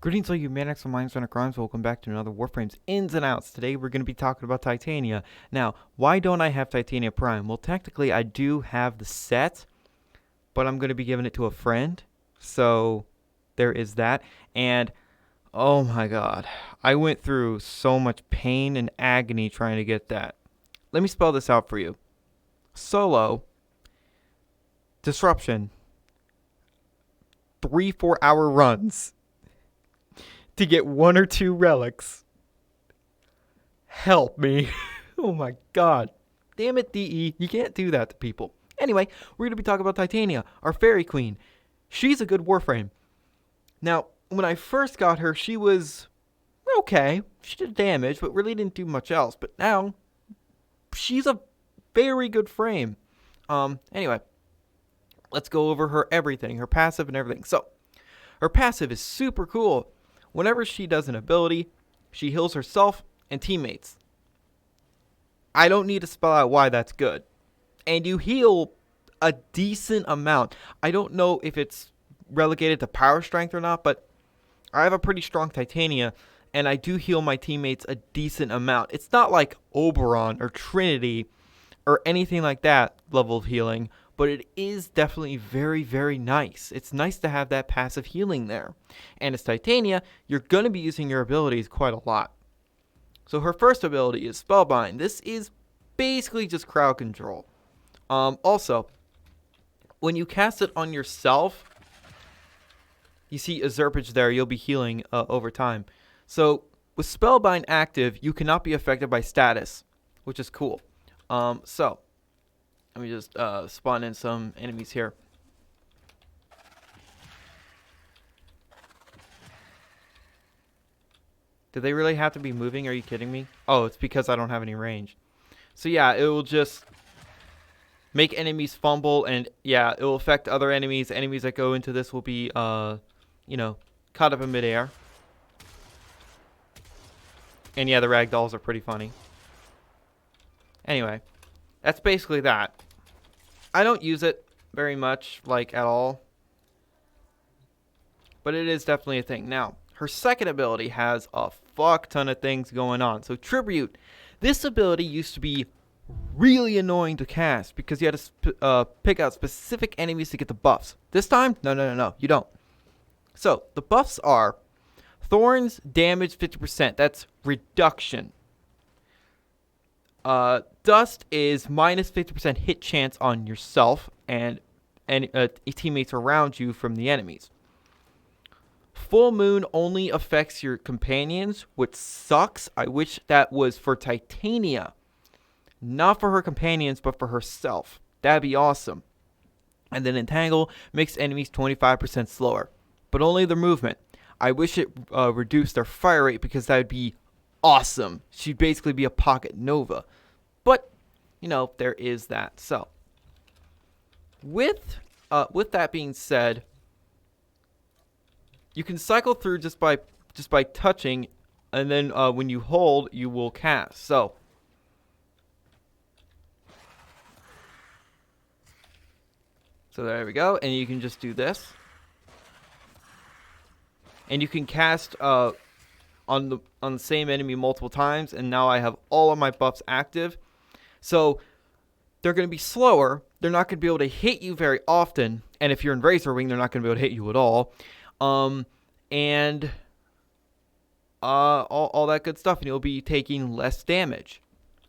Greetings all you maniacs and minds and crimes. Welcome back to another Warframe's Ins and Outs. Today we're going to be talking about Titania. Now, why don't I have Titania Prime? Well, technically I do have the set, but I'm going to be giving it to a friend. So, there is that. And, oh my god, I went through so much pain and agony trying to get that. Let me spell this out for you. Solo, disruption, 3-4 hour runs to get 1 or 2 relics. Help me. Oh my god. Damn it, DE. You can't do that to people. Anyway, we're going to be talking about Titania, our fairy queen. She's a good Warframe. Now, when I first got her, she was okay. She did damage, but really didn't do much else. But now, she's a very good frame. Anyway, let's go over her everything, her passive and everything. So, her passive is super cool. Whenever she does an ability, she heals herself and teammates. I don't need to spell out why that's good. And you heal a decent amount. I don't know if it's relegated to power strength or not, but I have a pretty strong Titania, and I do heal my teammates a decent amount. It's not like Oberon or Trinity or anything like that level of healing, but it is definitely very, very nice. It's nice to have that passive healing there. And as Titania, you're going to be using your abilities quite a lot. So her first ability is Spellbind. This is basically just crowd control. Also, when you cast it on yourself, you see a Zerpage there, you'll be healing over time. So with Spellbind active, you cannot be affected by status, which is cool. So let me just spawn in some enemies here. Do they really have to be moving? Are you kidding me? Oh, it's because I don't have any range. So yeah, it will just make enemies fumble, and yeah, it will affect other enemies. Enemies that go into this will be, caught up in midair. And yeah, the ragdolls are pretty funny. Anyway, that's basically that. I don't use it very much, like, at all. But it is definitely a thing. Now, her second ability has a fuck ton of things going on. So, Tribute. This ability used to be really annoying to cast because you had to pick out specific enemies to get the buffs. This time, no, you don't. So, the buffs are Thorns, damage 50%. That's reduction. Dust is minus 50% hit chance on yourself and teammates around you from the enemies. Full Moon only affects your companions, which sucks. I wish that was for Titania. Not for her companions, but for herself. That'd be awesome. And then Entangle makes enemies 25% slower, but only their movement. I wish it reduced their fire rate because that would be awesome. She'd basically be a pocket Nova. But, there is that. So, with that being said, you can cycle through just by touching, and then when you hold, you will cast. So, there we go, and you can just do this, and you can cast on the same enemy multiple times, and now I have all of my buffs active. So they're going to be slower. They're not going to be able to hit you very often. And if you're in Razor Wing, they're not going to be able to hit you at all. And all that good stuff. And you'll be taking less damage.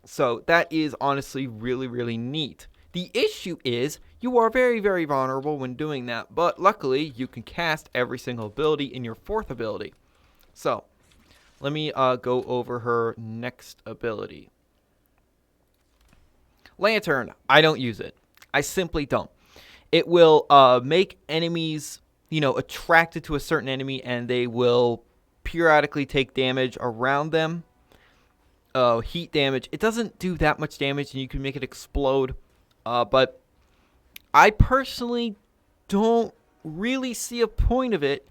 So that is honestly really, really neat. The issue is you are very, very vulnerable when doing that. But luckily, you can cast every single ability in your fourth ability. So let me go over her next ability. Lantern, I don't use it. I simply don't. It will make enemies, attracted to a certain enemy, and they will periodically take damage around them. Heat damage. It doesn't do that much damage, and you can make it explode. But I personally don't really see a point of it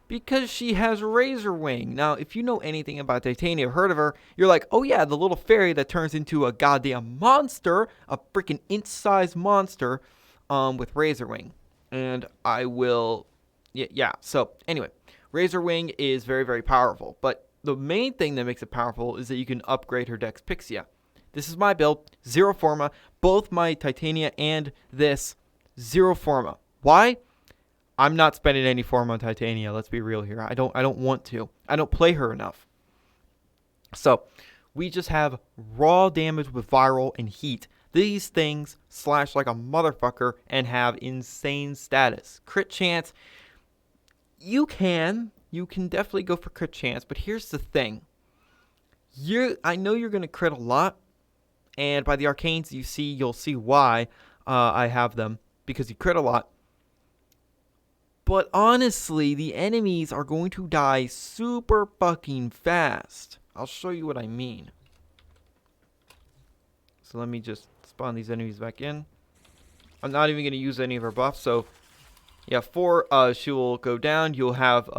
because she has Razor Wing. Now, if you know anything about Titania, heard of her, you're like, oh yeah, the little fairy that turns into a goddamn monster, a freaking inch-sized monster, with Razor Wing. And I will, yeah. So, anyway, Razor Wing is very, very powerful, but the main thing that makes it powerful is that you can upgrade her Dex Pixia. This is my build, Zero Forma. Both my Titania and this, Zero Forma. Why? I'm not spending any Forma on Titania. Let's be real here. I don't want to. I don't play her enough. So we just have raw damage with viral and heat. These things slash like a motherfucker and have insane status. Crit chance. You can definitely go for crit chance, but here's the thing. I know you're gonna crit a lot, and by the arcanes you'll see why I have them, because you crit a lot. But honestly, the enemies are going to die super fucking fast. I'll show you what I mean. So let me just spawn these enemies back in. I'm not even going to use any of her buffs. So yeah, she will go down. You'll have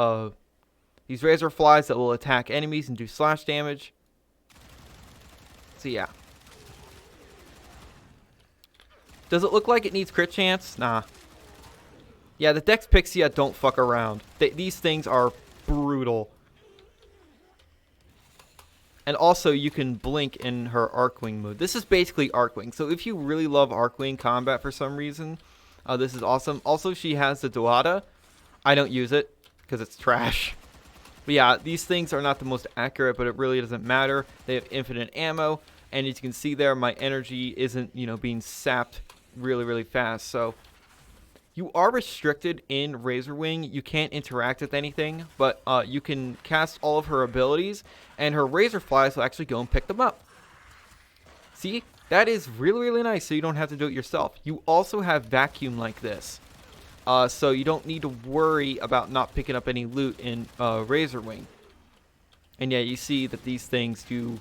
these razor flies that will attack enemies and do slash damage. So yeah. Does it look like it needs crit chance? Nah. Yeah, the Dex Pixia don't fuck around. These things are brutal. And also, you can blink in her Arcwing mode. This is basically Arcwing. So if you really love Arcwing combat for some reason, this is awesome. Also, she has the Duata. I don't use it because it's trash. But yeah, these things are not the most accurate, but it really doesn't matter. They have infinite ammo. And as you can see there, my energy isn't, being sapped really, really fast. So you are restricted in Razor Wing. You can't interact with anything, but you can cast all of her abilities, and her Razor Flies will actually go and pick them up. See? That is really, really nice, so you don't have to do it yourself. You also have Vacuum like this, so you don't need to worry about not picking up any loot in Razor Wing. And yeah, you see that these things do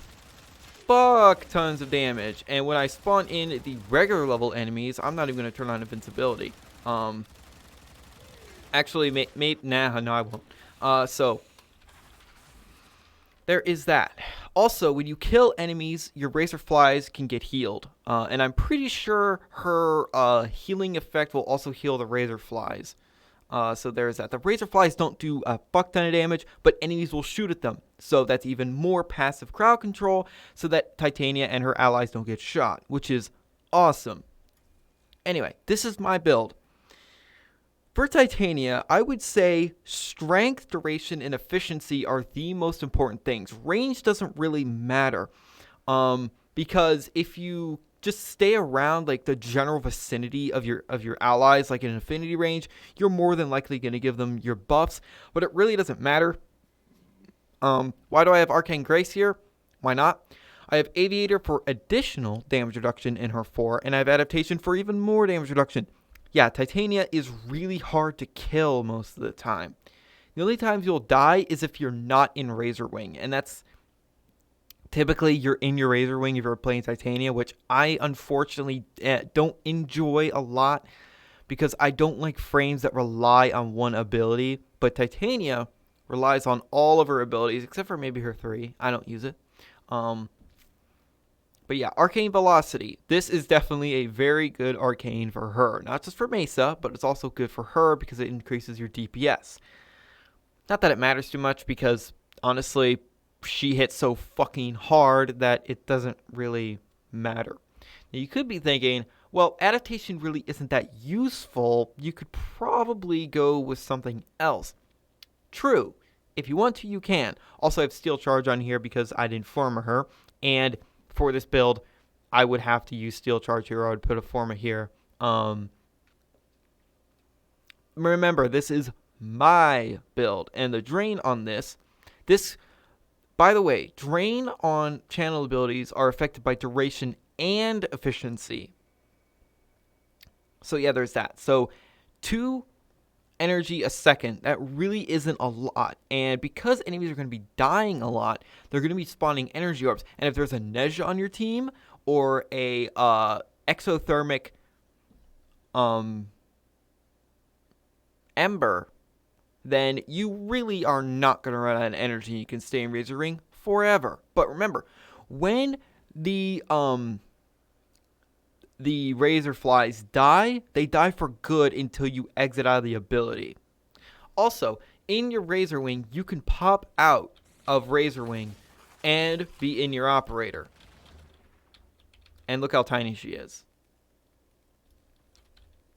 fuck tons of damage, and when I spawn in the regular level enemies, I'm not even going to turn on invincibility. Actually, no, I won't. So there is that. Also, when you kill enemies, your Razor Flies can get healed. And I'm pretty sure her healing effect will also heal the Razor Flies. So there's that. The Razor Flies don't do a fuck ton of damage, but enemies will shoot at them. So that's even more passive crowd control, so that Titania and her allies don't get shot, which is awesome. Anyway, this is my build. For Titania, I would say strength, duration, and efficiency are the most important things. Range doesn't really matter, because if you just stay around like the general vicinity of your allies, like in affinity range, you're more than likely going to give them your buffs. But it really doesn't matter. Why do I have Arcane Grace here? Why not? I have Aviator for additional damage reduction in her 4, and I have Adaptation for even more damage reduction. Yeah, Titania is really hard to kill most of the time. The only times you'll die is if you're not in Razor Wing, and that's typically you're in your Razor Wing if you're playing Titania, which I unfortunately don't enjoy a lot because I don't like frames that rely on one ability, but Titania relies on all of her abilities except for maybe her 3. I don't use it. But yeah, Arcane Velocity. This is definitely a very good arcane for her. Not just for Mesa, but it's also good for her because it increases your DPS. Not that it matters too much because, honestly, she hits so fucking hard that it doesn't really matter. Now, you could be thinking, well, Adaptation really isn't that useful. You could probably go with something else. True. If you want to, you can. Also, I have Steel Charge on here because I didn't Forma her, and for this build, I would have to use Steel Charge here, or I would put a Forma here. Remember, this is my build, and the drain on this, by the way, drain on channel abilities are affected by duration and efficiency. So yeah, there's that. So 2 energy a second, that really isn't a lot, and because enemies are going to be dying a lot, they're going to be spawning energy orbs, and if there's a Nezha on your team or a exothermic Ember, then you really are not going to run out of energy. You can stay in Razor Ring forever. But remember, when the Razor Flies die, they die for good until you exit out of the ability. Also, in your Razor Wing, you can pop out of Razor Wing and be in your operator. And look how tiny she is.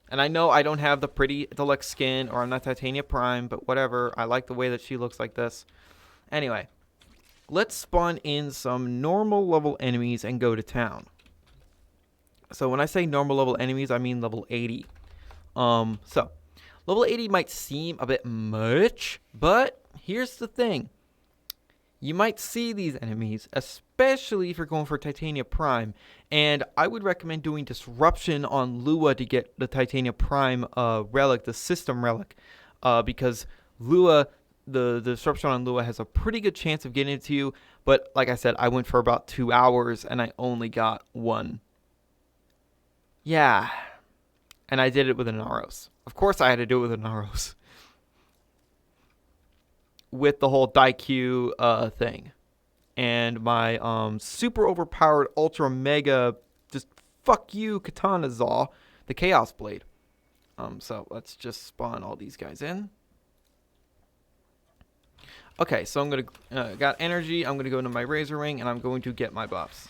And I know I don't have the pretty deluxe skin, or I'm not Titania Prime, but whatever. I like the way that she looks like this. Anyway, let's spawn in some normal level enemies and go to town. So when I say normal level enemies, I mean level 80. So level 80 might seem a bit much, but here's the thing. You might see these enemies, especially if you're going for Titania Prime, and I would recommend doing Disruption on Lua to get the Titania Prime relic, the system relic, because Lua, the Disruption on Lua has a pretty good chance of getting it to you, but like I said, I went for about 2 hours, and I only got 1. Yeah, and I did it with an Naros. Of course I had to do it with a Naros. With the whole Daikyu thing. And my super overpowered ultra mega just fuck you katana Zaw, the Chaos Blade. So let's just spawn all these guys in. Okay, so I'm gonna got energy, I'm gonna go into my Razor Wing and I'm going to get my buffs.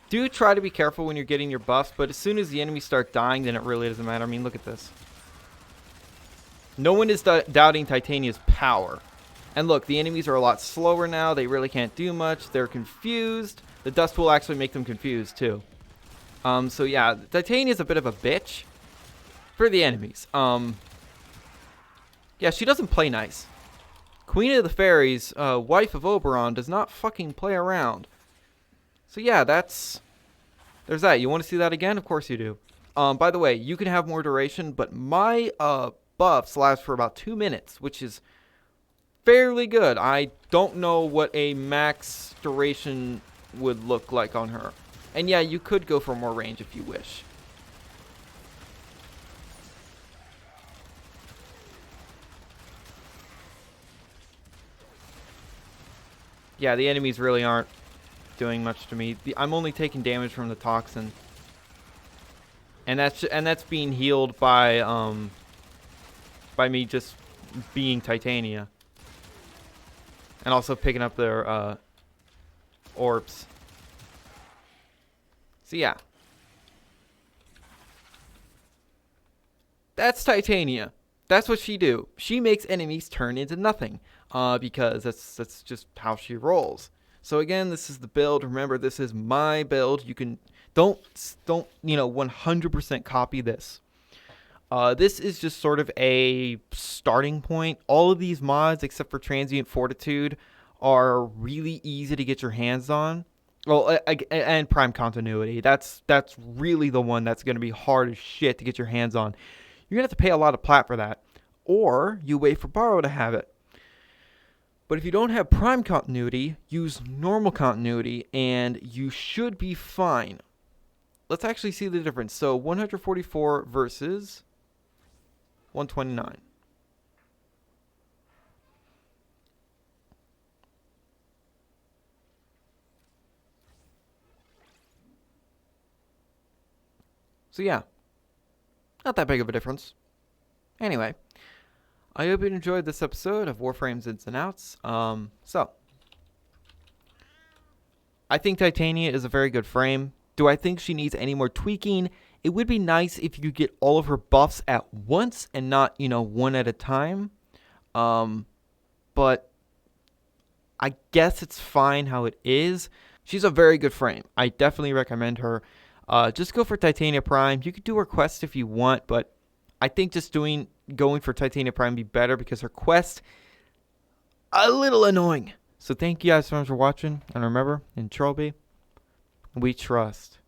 Do try to be careful when you're getting your buffs, but as soon as the enemies start dying, then it really doesn't matter. I mean, look at this. No one is doubting Titania's power. And look, the enemies are a lot slower now. They really can't do much. They're confused. The dust will actually make them confused, too. So yeah, Titania's a bit of a bitch for the enemies. Yeah, she doesn't play nice. Queen of the Fairies, wife of Oberon, does not fucking play around. So yeah, there's that. You want to see that again? Of course you do. By the way, you can have more duration, but my buffs last for about 2 minutes, which is fairly good. I don't know what a max duration would look like on her. And yeah, you could go for more range if you wish. Yeah, the enemies really aren't doing much to me. I'm only taking damage from the toxin. And that's being healed by me just being Titania. And also picking up their orbs. So yeah. That's Titania. That's what she do. She makes enemies turn into nothing. Because that's just how she rolls. So again, this is the build. Remember, this is my build. You can don't 100% copy this. This is just sort of a starting point. All of these mods, except for Transient Fortitude, are really easy to get your hands on. Well, and Prime Continuity. That's really the one that's going to be hard as shit to get your hands on. You're going to have to pay a lot of plat for that. Or you wait for Borrow to have it. But if you don't have Prime Continuity, use normal continuity, and you should be fine. Let's actually see the difference. So 144 versus 129. So yeah, not that big of a difference. Anyway, I hope you enjoyed this episode of Warframe's Ins and Outs. So, I think Titania is a very good frame. Do I think she needs any more tweaking? It would be nice if you get all of her buffs at once and not, one at a time. But I guess it's fine how it is. She's a very good frame. I definitely recommend her. Just go for Titania Prime. You could do her quest if you want, but I think just going for Titania Prime would be better because her quest a little annoying. So thank you guys so much for watching, and remember, in Trilby, we trust.